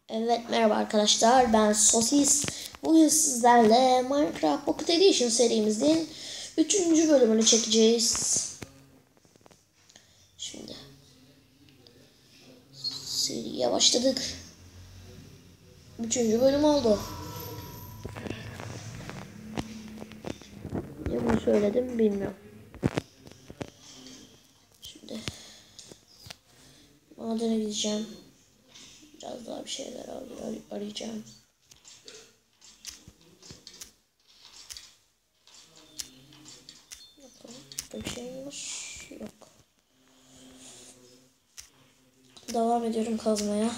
Evet, merhaba arkadaşlar, ben Sosis. Bugün sizlerle Minecraft Pocket Edition serimizin 3. bölümünü çekeceğiz. Şimdi seriye başladık. 3. bölüm oldu. Ne bunu söyledim bilmiyorum. Şimdi madene gideceğim. Biraz daha bir şeyler arayacağım. Bakalım, bir şey var. Yok. Devam ediyorum kazmaya.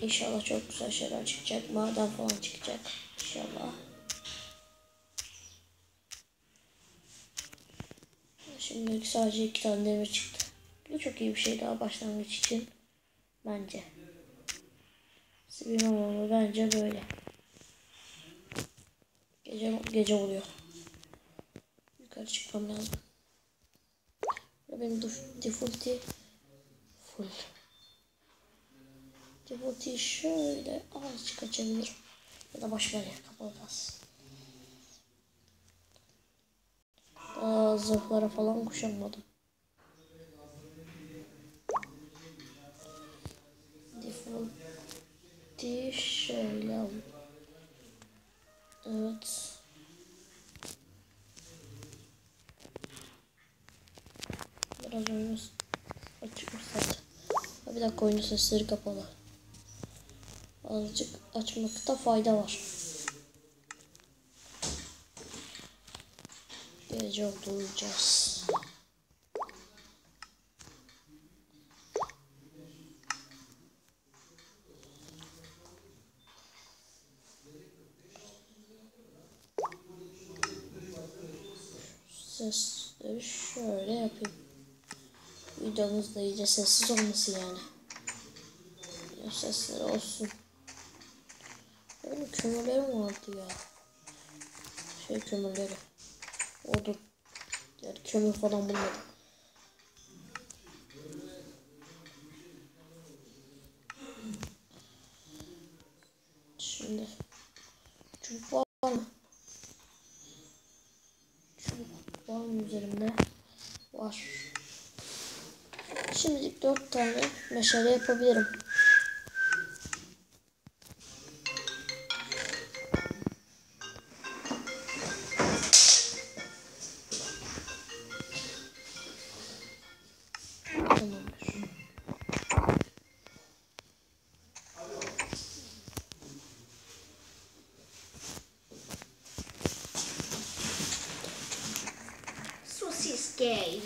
İnşallah çok güzel şeyler çıkacak. Maden falan çıkacak. İnşallah. Şimdi sadece 2 tane demir çıktı. Bu çok iyi bir şey daha başlangıç için. Bence. Bilmem ama bence böyle. Gece oluyor. Yukarı çıkmam lazım. Benim default'i full. Default'i şöyle azıcık açabilirim. Ya da başka bir yer kapalı kalsın. Daha zırhlara falan kuşanmadım. Default'i şöyle alayım. Evet. Biraz oyunu açık mı zaten? Bir dakika, oyunun sesleri kapalı. Azıcık açmakta fayda var. Gece oldu, uyuyacağız. Sesleri şöyle yapayım. Videomuz da iyice sessiz olması yani. Ya sesleri olsun. Benim kömürlerim vardı ya. Kömürleri. Odun. Yani kömür falan bulmadım. Şimdi çubuk var mı? Çubuk var mı üzerimde? Var. Şimdilik 4 tane meşale yapabilirim. Tamamdır. Sosis game.